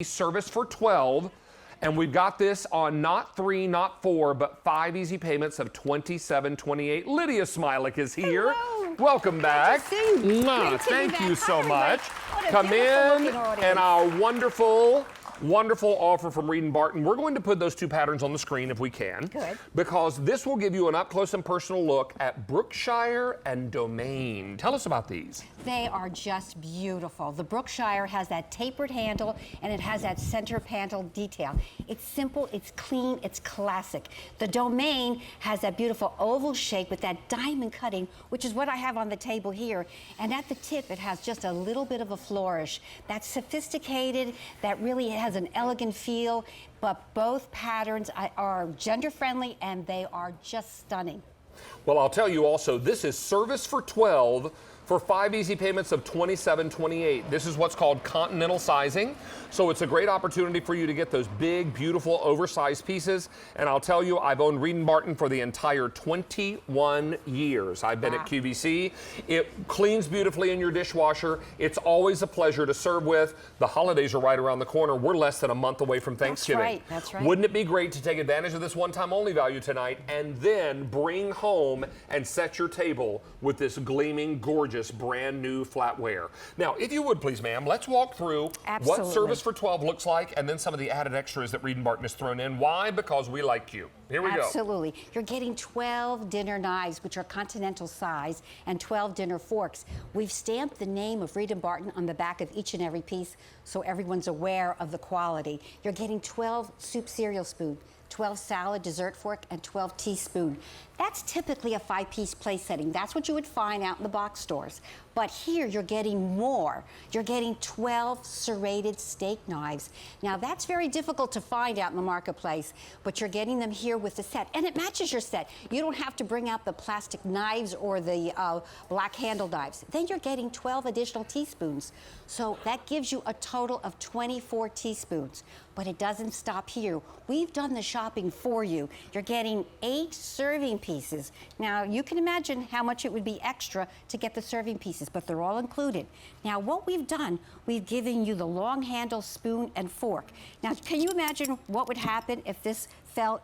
Service for 12. And we've got this on not 3, not 4, but 5 easy payments of $27.28. Lydia Smilik is here. Hello. Welcome back. Thank you so much. Come in, and our wonderful offer from Reed & Barton. We're going to put those 2 patterns on the screen if we can. Good. Because this will give you an up-close and personal look at Brookshire and Domain. Tell us about these. They are just beautiful. The Brookshire has that tapered handle, and it has that center panel detail. It's simple, it's clean, it's classic. The Domain has that beautiful oval shape with that diamond cutting, which is what I have on the table here. And at the tip, it has just a little bit of a flourish. That's sophisticated, that really has an elegant feel, but both patterns are gender-friendly, and they are just stunning. Well, I'll tell you also, this is service for 12 for 5 easy payments of $27.28. This is what's called continental sizing. So it's a great opportunity for you to get those big, beautiful, oversized pieces. And I'll tell you, I've owned Reed & Barton for the entire 21 years. I've been at QVC. It cleans beautifully in your dishwasher. It's always a pleasure to serve with. The holidays are right around the corner. We're less than a month away from Thanksgiving. That's right. Wouldn't it be great to take advantage of this one-time only value tonight and then bring home and set your table with this gleaming, gorgeous, brand new flatware. Now, if you would please, ma'am, let's walk through what service for 12 looks like, and then some of the added extras that Reed & Barton has thrown in. Why? Because we like you. Here we go. Absolutely. You're getting 12 dinner knives, which are continental size, and 12 dinner forks. We've stamped the name of Reed & Barton on the back of each and every piece, so everyone's aware of the quality. You're getting 12 soup cereal spoon, 12 salad dessert fork, and 12 teaspoon. That's typically a 5-piece place setting. That's what you would find out in the box stores. But here you're getting more. You're getting 12 serrated steak knives. Now that's very difficult to find out in the marketplace, but you're getting them here with the set, and it matches your set. You don't have to bring out the plastic knives or the black handle knives. Then you're getting 12 additional teaspoons. So that gives you a total of 24 teaspoons. But it doesn't stop here. We've done the shopping for you. You're getting 8 serving pieces. Now, you can imagine how much it would be extra to get the serving pieces, but they're all included. Now, what we've done, we've given you the long handle spoon and fork. Now, can you imagine what would happen if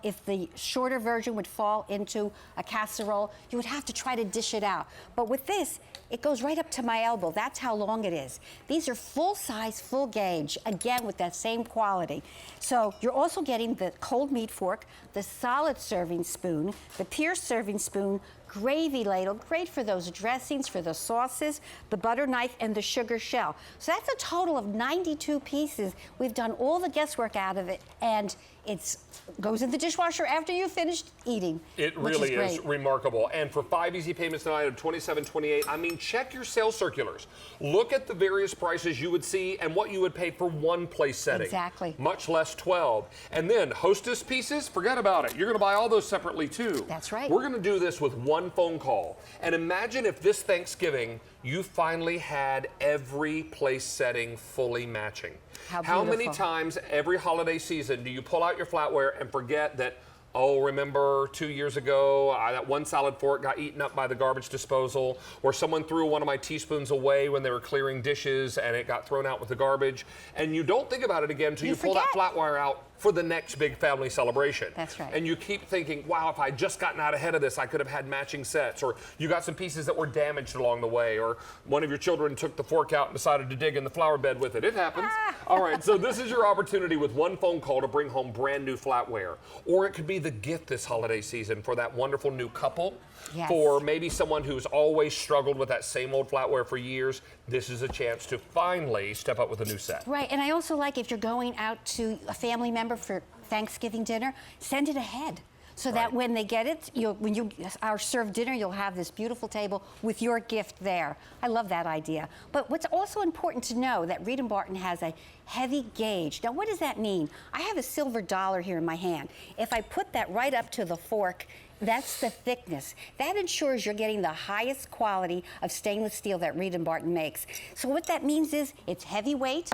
if the shorter version would fall into a casserole? You would have to try to dish it out. But with this, it goes right up to my elbow. That's how long it is. These are full size, full gauge, again with that same quality. So you're also getting the cold meat fork, the solid serving spoon, the pierced serving spoon, gravy ladle, great for those dressings, for the sauces, the butter knife, and the sugar shell. So that's a total of 92 pieces. We've done all the guesswork out of it, and it goes in the dishwasher after you've finished eating. It really is remarkable. And for 5 easy payments tonight of $27.28, I mean, check your sales circulars. Look at the various prices you would see and what you would pay for one place setting. Exactly. Much less 12. And then hostess pieces, forget about it. You're going to buy all those separately too. That's right. We're going to do this with one phone call. And imagine if this Thanksgiving you finally had every place setting fully matching. How many times every holiday season do you pull out your flatware and forget that, oh, remember 2 years ago, that one salad fork got eaten up by the garbage disposal, or someone threw one of my teaspoons away when they were clearing dishes and it got thrown out with the garbage. And you don't think about it again until you pull that flatware out for the next big family celebration. That's right. And you keep thinking, wow, if I'd just gotten out ahead of this, I could have had matching sets. Or you got some pieces that were damaged along the way. Or one of your children took the fork out and decided to dig in the flower bed with it. It happens. All right, so this is your opportunity with one phone call to bring home brand new flatware. Or it could be the gift this holiday season for that wonderful new couple. Yes. For maybe someone who's always struggled with that same old flatware for years. This is a chance to finally step up with a new set. Right, and I also like if you're going out to a family member for Thanksgiving dinner, send it ahead. So that when they get it, when you are served dinner, you'll have this beautiful table with your gift there. I love that idea. But what's also important to know that Reed & Barton has a heavy gauge. Now, what does that mean? I have a silver dollar here in my hand. If I put that right up to the fork, that's the thickness. That ensures you're getting the highest quality of stainless steel that Reed & Barton makes. So what that means is it's heavyweight,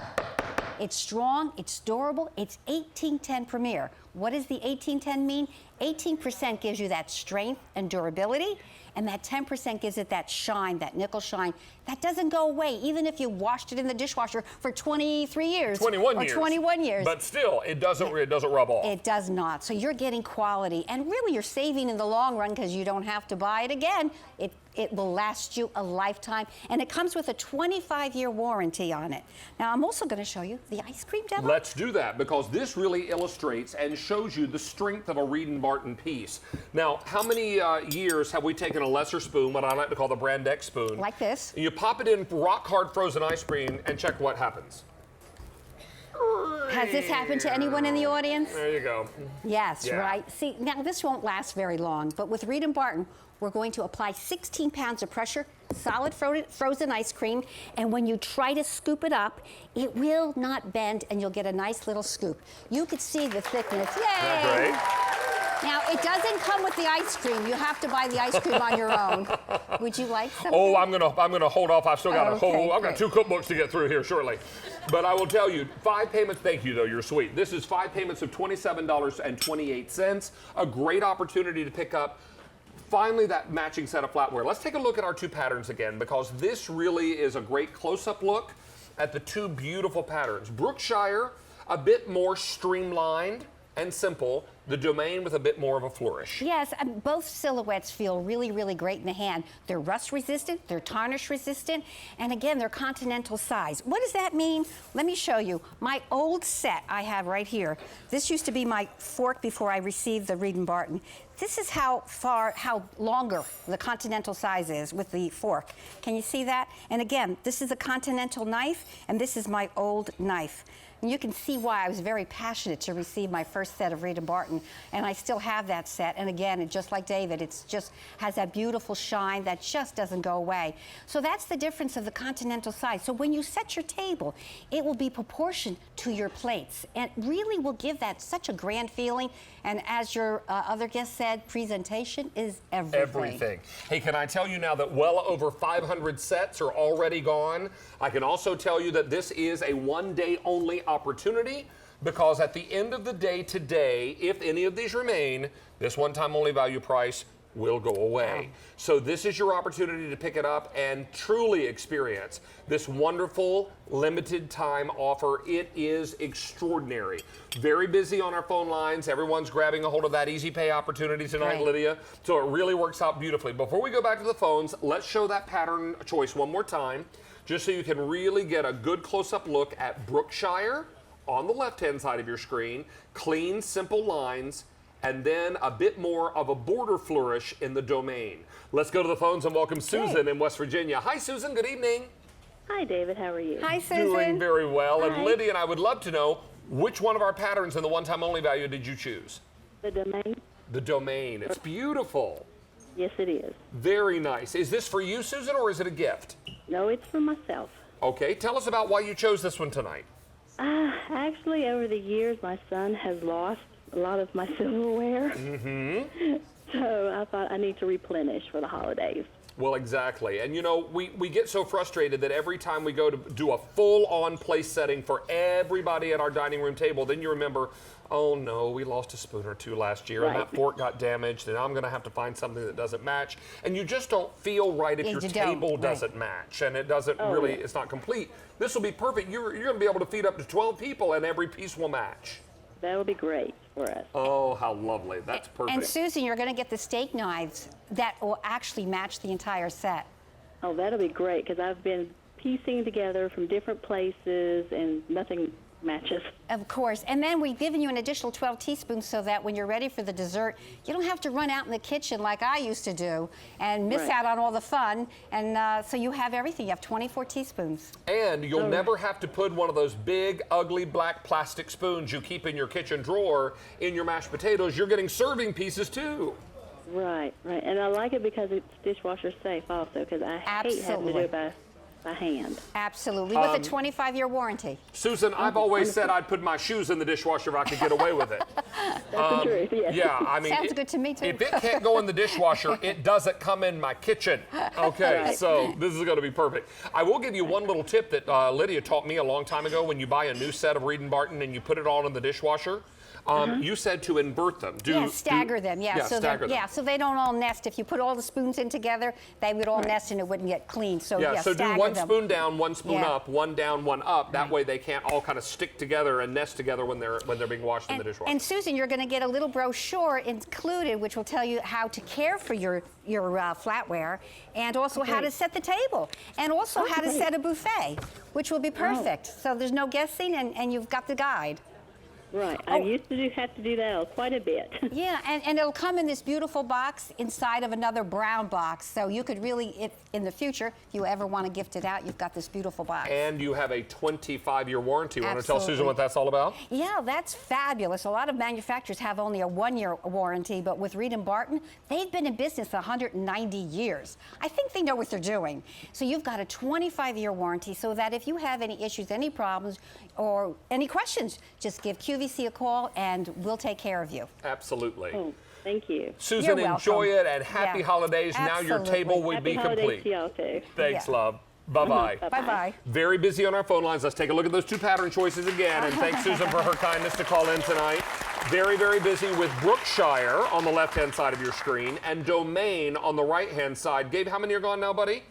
It's strong, it's durable, it's 1810 Premier. What does the 1810 mean? 18% gives you that strength and durability, and that 10% gives it that shine, that nickel shine. That doesn't go away, even if you washed it in the dishwasher for 23 years. 21 years. 21 years. But still, it doesn't rub off. It does not. So you're getting quality, and really you're saving in the long run because you don't have to buy it again. It will last you a lifetime, and it comes with a 25-year warranty on it. Now, I'm also going to show you the ice cream demo. Let's do that, because this really illustrates and shows you the strength of a Reed & Barton piece. Now, how many years have we taken a lesser spoon, what I like to call the Brand X spoon? Like this. You pop it in rock-hard frozen ice cream and check what happens. Has this happened to anyone in the audience? There you go. Yes, Yeah. right. See, now this won't last very long, but with Reed & Barton, we're going to apply 16 pounds of pressure, solid frozen ice cream, and when you try to scoop it up, it will not bend, and you'll get a nice little scoop. You could see the thickness. Yay! Isn't that great? Now, it doesn't come with the ice cream. You have to buy the ice cream on your own. Would you like something? Oh, I'm gonna hold off. I've still got I've got 2 cookbooks to get through here shortly. But I will tell you, 5 payments. Thank you, though. You're sweet. This is 5 payments of $27.28. A great opportunity to pick up finally that matching set of flatware. Let's take a look at our 2 patterns again, because this really is a great close-up look at the 2 beautiful patterns. Brookshire, a bit more streamlined and simple. The Domain with a bit more of a flourish. Yes, both silhouettes feel really, really great in the hand. They're rust resistant, they're tarnish resistant, and again, they're continental size. What does that mean? Let me show you. My old set I have right here. This used to be my fork before I received the Reed & Barton. This is how longer the continental size is with the fork. Can you see that? And again, this is a continental knife, and this is my old knife. And you can see why I was very passionate to receive my first set of Reed & Barton, and I still have that set. And again, just like David, it's just has that beautiful shine that just doesn't go away. So that's the difference of the continental size. So when you set your table, it will be proportioned to your plates, and really will give that such a grand feeling. And as your other guest said, presentation is everything. Everything. Hey, can I tell you now that well over 500 sets are already gone? I can also tell you that this is a one-day only opportunity, because at the end of the day today, if any of these remain, this one-time only value price will go away. Wow. So this is your opportunity to pick it up and truly experience this wonderful limited time offer. It is extraordinary. Very busy on our phone lines. Everyone's grabbing a hold of that easy pay opportunity tonight, right, Lydia. So it really works out beautifully. Before we go back to the phones, let's show that pattern choice one more time, just so you can really get a good close-up look at Brookshire on the left-hand side of your screen. Clean, simple lines, and then a bit more of a border flourish in the Domain. Let's go to the phones and welcome Susan in West Virginia. Hi, Susan. Good evening. Hi, David. How are you? Hi, Susan. Doing very well. Hi. And Lydia and I would love to know, which one of our patterns in the one-time only value did you choose? The Domain. The Domain. It's beautiful. Yes, it is. Very nice. Is this for you, Susan, or is it a gift? No, it's for myself. Okay. Tell us about why you chose this one tonight. Actually, over the years, my son has lost a lot of my silverware. Mm-hmm. So I thought I need to replenish for the holidays. Well, exactly. And you know, we get so frustrated that every time we go to do a full-on place setting for everybody at our dining room table, then you remember, oh no, we lost a spoon or 2 last year, right, and that fork got damaged, and I'm going to have to find something that doesn't match. And you just don't feel right if your table doesn't match, and it doesn't really, it's not complete. This will be perfect. You're going to be able to feed up to 12 people, and every piece will match. That would be great for us. Oh, how lovely. That's perfect. And Susan, you're going to get the steak knives that will actually match the entire set. Oh, that'll be great, because I've been piecing together from different places, and nothing matches. Of course. And then we've given you an additional 12 teaspoons so that when you're ready for the dessert, you don't have to run out in the kitchen like I used to do and miss out on all the fun. And so you have everything. You have 24 teaspoons. And you'll never have to put one of those big, ugly, black plastic spoons you keep in your kitchen drawer in your mashed potatoes. You're getting serving pieces, too. Right, right. And I like it because it's dishwasher safe also, because I hate having to do it by by hand. Absolutely, with a 25-year warranty. Susan, I've always said I'd put my shoes in the dishwasher if I could get away with it. That's the truth, yes. Yeah, I mean, Sounds good to me, too. If it can't go in the dishwasher, it doesn't come in my kitchen. Okay, Right. so this is going to be perfect. I will give you one little tip that Lydia taught me a long time ago. When you buy a new set of Reed & Barton and you put it all in the dishwasher, you said to invert them. Stagger them. Yeah, so stagger them. Yeah, so they don't all nest. If you put all the spoons in together, they would all nest and it wouldn't get clean. So so do stagger one them. spoon down, one spoon Yeah. up, one down, one up. That way they can't all kind of stick together and nest together when they're being washed in the dishwasher. And Susan, you're going to get a little brochure included, which will tell you how to care for your flatware, and also how to set the table, and also how to set a buffet, which will be perfect. So there's no guessing, and you've got the guide. Right. I used to have to do that quite a bit. Yeah, and it'll come in this beautiful box inside of another brown box. So you could really, if in the future, if you ever want to gift it out, you've got this beautiful box. And you have a 25-year warranty. Want to tell Absolutely. Susan what that's all about? Yeah, that's fabulous. A lot of manufacturers have only a 1-year warranty, but with Reed & Barton, they've been in business 190 years. I think they know what they're doing. So you've got a 25-year warranty so that if you have any issues, any problems, or any questions, just give QVC a call and we'll take care of you. Absolutely. Oh, thank you. Susan, You're enjoy welcome. it and happy Yeah. holidays. Now your Absolutely. table would Happy be holidays complete. to y'all, too. Thanks, Yeah. love. Bye-bye. Bye-bye. Very busy on our phone lines. Let's take a look at those two pattern choices again. And thanks, Susan, for her kindness to call in tonight. Very, very busy with Brookshire on the left-hand side of your screen and Domain on the right-hand side. Gabe, how many are gone now, buddy?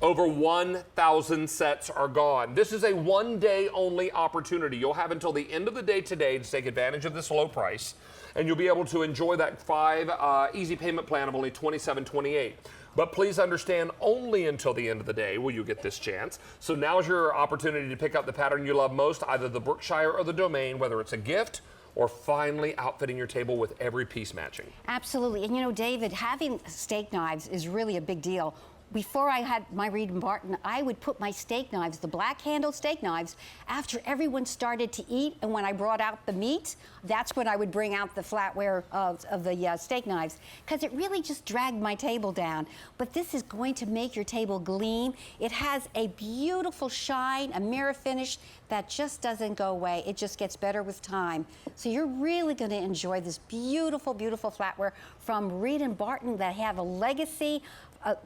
Over 1,000 sets are gone. This is a one-day only opportunity. You'll have until the end of the day today to take advantage of this low price, and you'll be able to enjoy that 5 easy payment plan of only $27.28. But please understand, only until the end of the day will you get this chance. So now's your opportunity to pick up the pattern you love most, either the Brookshire or the Domain, whether it's a gift or finally outfitting your table with every piece matching. Absolutely. And you know, David, having steak knives is really a big deal. Before I had my Reed & Barton, I would put my steak knives, the black-handled steak knives, after everyone started to eat, and when I brought out the meat, that's when I would bring out the flatware of the steak knives, because it really just dragged my table down. But this is going to make your table gleam. It has a beautiful shine, a mirror finish that just doesn't go away. It just gets better with time. So you're really going to enjoy this beautiful, beautiful flatware from Reed & Barton that have a legacy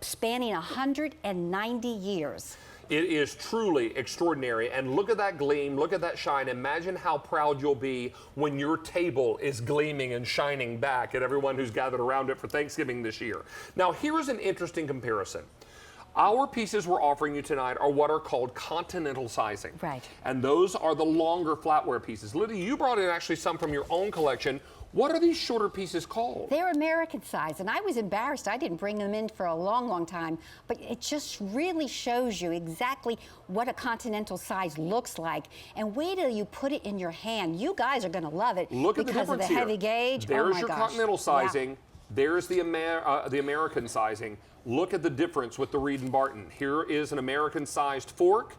spanning 190 years. It is truly extraordinary. And look at that gleam, look at that shine. Imagine how proud you'll be when your table is gleaming and shining back at everyone who's gathered around it for Thanksgiving this year. Now, here's an interesting comparison. Our pieces we're offering you tonight are what are called continental sizing. Right. And those are the longer flatware pieces. Lydia, you brought in actually some from your own collection. What are these shorter pieces called? They're American size, and I was embarrassed. I didn't bring them in for a long, long time, but it just really shows you exactly what a continental size looks like. And wait till you put it in your hand. You guys are going to love it. Look at the because of difference the here. heavy gauge. There's oh my your gosh. continental sizing. Yeah. There's the American sizing. Look at the difference with the Reed & Barton. Here is an American-sized fork.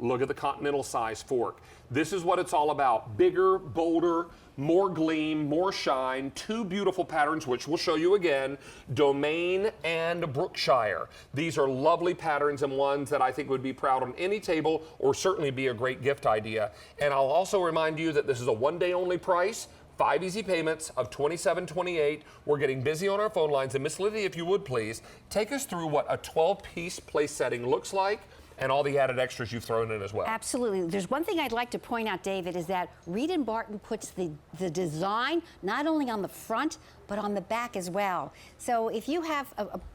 Look at the continental-sized fork. This is what it's all about. Bigger, bolder, more gleam, more shine. Two beautiful patterns, which we'll show you again, Domain and Brookshire. These are lovely patterns and ones that I think would be proud on any table or certainly be a great gift idea. And I'll also remind you that this is a one-day only price. 5 easy payments of $27.28. We're getting busy on our phone lines. And Miss Lydia, if you would please, take us through what a 12-piece place setting looks like and all the added extras you've thrown in as well. Absolutely. There's one thing I'd like to point out, David, is that Reed & Barton puts the design not only on the front, but on the back as well. So if you have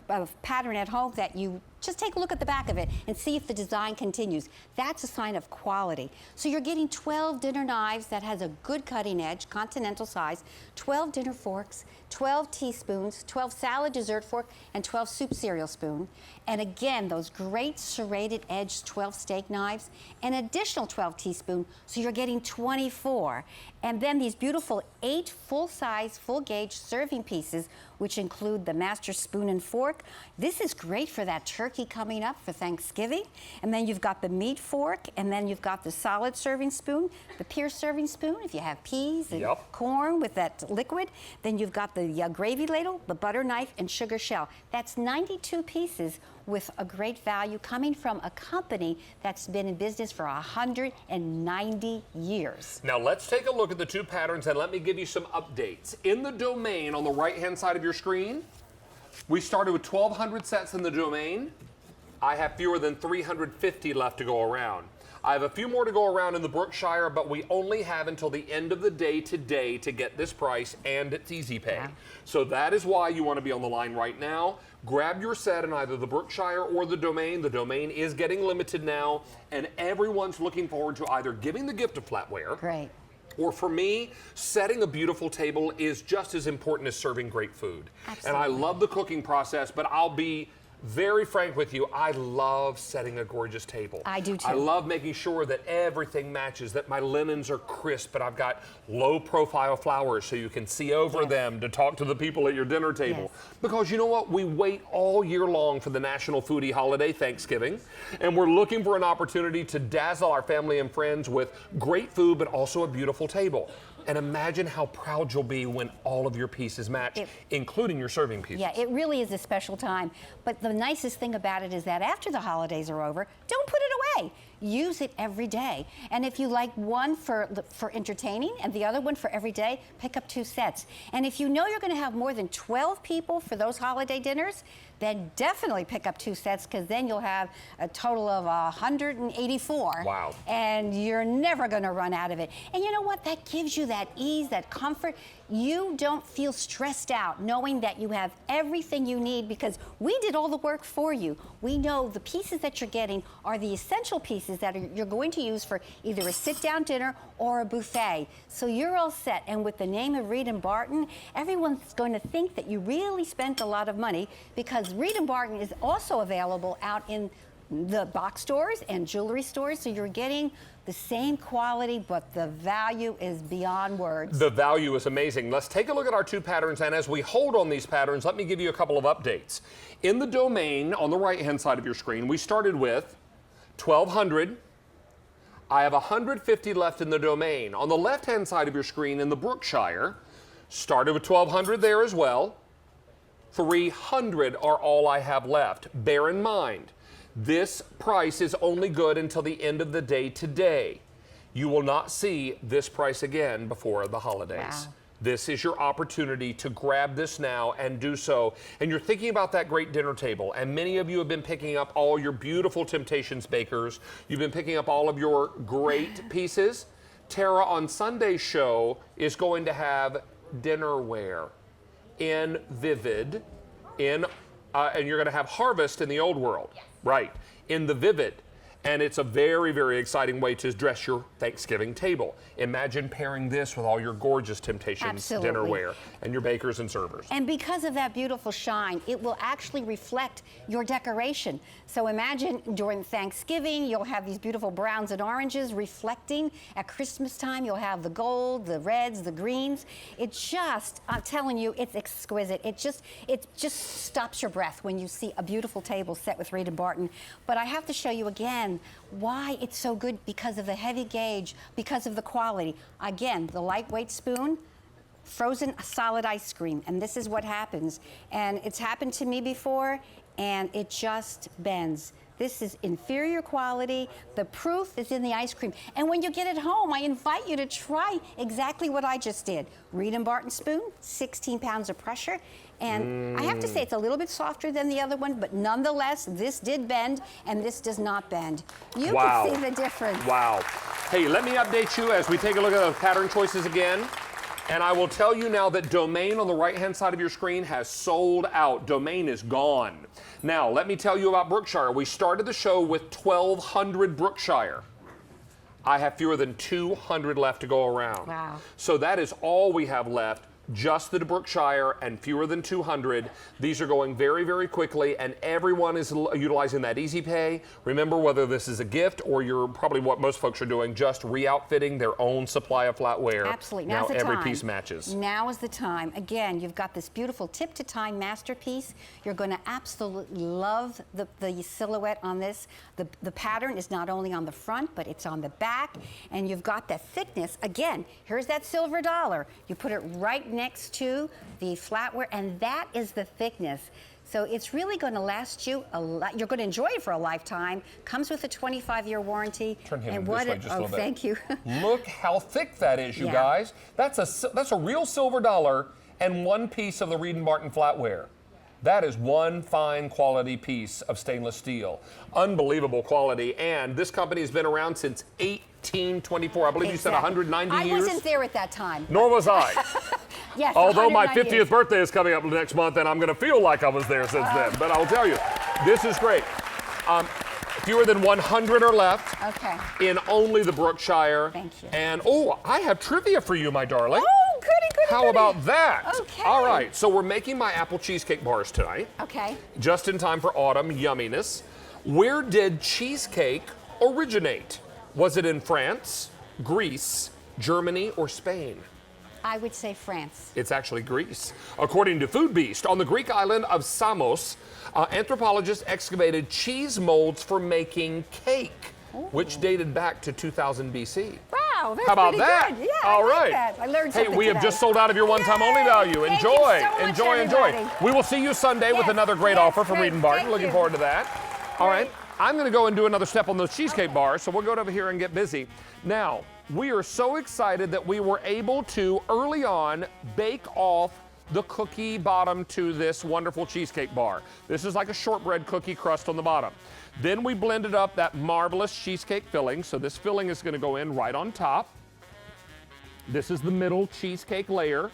a pattern at home that you just take a look at the back of it and see if the design continues. That's a sign of quality. So you're getting 12 dinner knives that has a good cutting edge, continental size, 12 dinner forks, 12 teaspoons, 12 salad dessert fork, and 12 soup cereal spoon. And again, those great serrated edge 12 steak knives, an additional 12 teaspoon, so you're getting 24. And then these beautiful 8 full-size, full-gauge serving pieces which include the master spoon and fork. This is great for that turkey coming up for Thanksgiving. And then you've got the meat fork, and then you've got the solid serving spoon, the pierced serving spoon if you have peas and corn with that liquid. Then you've got the gravy ladle, the butter knife, and sugar shell. That's 92 pieces with a great value coming from a company that's been in business for 190 years. Now let's take a look at the two patterns and let me give you some updates. In the domain on the right-hand side of your screen, we started with 1,200 sets in the domain. I have fewer than 350 left to go around. I have a few more to go around in the Brookshire, but we only have until the end of the day today to get this price, and it's easy pay. Yeah. So that is why you want to be on the line right now. Grab your set in either the Brookshire or the domain. The domain is getting limited now, and everyone's looking forward to either giving the gift of flatware. Great. Or for me, setting a beautiful table is just as important as serving great food. Absolutely. And I love the cooking process, but I'll be very frank with you, I love setting a gorgeous table. I do too. I love making sure that everything matches, that my linens are crisp, but I've got low profile flowers so you can see over them to talk to the people at your dinner table. Because you know what? We wait all year long for the national foodie holiday, Thanksgiving, and we're looking for an opportunity to dazzle our family and friends with great food, but also a beautiful table. And imagine how proud you'll be when all of your pieces match, including your serving pieces. Yeah, it really is a special time. But the nicest thing about it is that after the holidays are over, don't put it away. Use it every day. And if you like one for entertaining and the other one for every day, pick up 2 sets. And if you know you're going to have more than 12 people for those holiday dinners, then definitely pick up 2 sets, because then you'll have a total of 184. Wow. And you're never going to run out of it. And you know what? That gives you that ease, that comfort. You don't feel stressed out knowing that you have everything you need, because we did all the work for you. We know the pieces that you're getting are the essential pieces that you're going to use for either a sit-down dinner or a buffet. So you're all set. And with the name of Reed & Barton, everyone's going to think that you really spent a lot of money, because Reed & Barton is also available out in the box stores and jewelry stores. So you're getting the same quality, but the value is beyond words. The value is amazing. Let's take a look at our 2 patterns, and as we hold on these patterns, let me give you a couple of updates. In the domain, on the right-hand side of your screen, we started with 1,200. I have 150 left in the domain. On the left-hand side of your screen, in the Brookshire, started with 1,200 there as well. 300 are all I have left. Bear in mind, this price is only good until the end of the day today. You will not see this price again before the holidays. Wow. This is your opportunity to grab this now and do so. And you're thinking about that great dinner table, and many of you have been picking up all your beautiful Temptations bakers. You've been picking up all of your great pieces. Tara on Sunday's show is going to have dinnerware in Vivid, and you're going to have Harvest in the Old World. Yes. Right, in the Vivid. And it's a very, very exciting way to dress your Thanksgiving table. Imagine pairing this with all your gorgeous Temptations dinnerware and your bakers and servers. And because of that beautiful shine, it will actually reflect your decoration. So imagine during Thanksgiving, you'll have these beautiful browns and oranges reflecting. At Christmas time, you'll have the gold, the reds, the greens. It just, I'm telling you, it's exquisite. It just stops your breath when you see a beautiful table set with Reed & Barton. But I have to show you again why it's so good, because of the heavy gauge, because of the quality. Again, the lightweight spoon, frozen solid ice cream, and this is what happens. And it's happened to me before, and it just bends. This is inferior quality. The proof is in the ice cream. And when you get it home, I invite you to try exactly what I just did. Reed & Barton spoon, 16 pounds of pressure. And I have to say, it's a little bit softer than the other one, but nonetheless, this did bend, and this does not bend. You can see the difference. Wow. Hey, let me update you as we take a look at those pattern choices again. And I will tell you now that Domain on the right-hand side of your screen has sold out. Domain is gone. Now, let me tell you about Brookshire. We started the show with 1,200 Brookshire. I have fewer than 200 left to go around. Wow. So that is all we have left. just the Brookshire and fewer than 200. These are going very, very quickly, and everyone is utilizing that Easy Pay. Remember, whether this is a gift or you're probably what most folks are doing, just re-outfitting their own supply of flatware. Absolutely. Now Now's the every time. piece matches. Now is the time. Again, you've got this beautiful tip-to-time masterpiece. You're going to absolutely love the silhouette on this. The pattern is not only on the front, but it's on the back, and you've got that thickness. Again, here's that silver dollar. You put it right next to the flatware, and that is the thickness. So it's really going to last you a lot. You're going to enjoy it for a lifetime. Comes with a 25-year warranty. Turn him and this way just a little bit. Thank you. Look how thick that is, you Yeah. guys. That's a real silver dollar and one piece of the Reed & Barton flatware. That is one fine quality piece of stainless steel. Unbelievable quality, and this company has been around since 1824. I believe you said 190 years? I wasn't there at that time. Nor was I. Yes, Although my 190 50th years. birthday is coming up next month, and I'm going to feel like I was there since then. But I'll tell you, this is great. Fewer than 100 are left. Okay. In only the Brookshire. Thank you. And, I have trivia for you, my darling. Oh, goody, goody, How goody. about that? Okay. All right, so we're making my apple cheesecake bars tonight. Okay. Just in time for autumn yumminess. Where did cheesecake originate? Was it in France, Greece, Germany, or Spain? I would say France. It's actually Greece. According to Food Beast, on the Greek island of Samos, anthropologists excavated cheese molds for making cake, which dated back to 2000 BC. Wow, that's How about pretty that? good. Yeah, All I like right. that. I learned Hey, something we have today. just sold out of your one-time only value. Thank Enjoy, you so much, enjoy, everybody. enjoy. We will see you Sunday with Yes, another great yes, offer from great. Reed & Barton. Thank Looking you. forward to that. All right, Great. I'm going to go and do another step on those cheesecake bars, so we'll go over here and get busy. Now, we are so excited that we were able to, early on, bake off the cookie bottom to this wonderful cheesecake bar. This is like a shortbread cookie crust on the bottom. Then we blended up that marvelous cheesecake filling, so this filling is going to go in right on top. This is the middle cheesecake layer.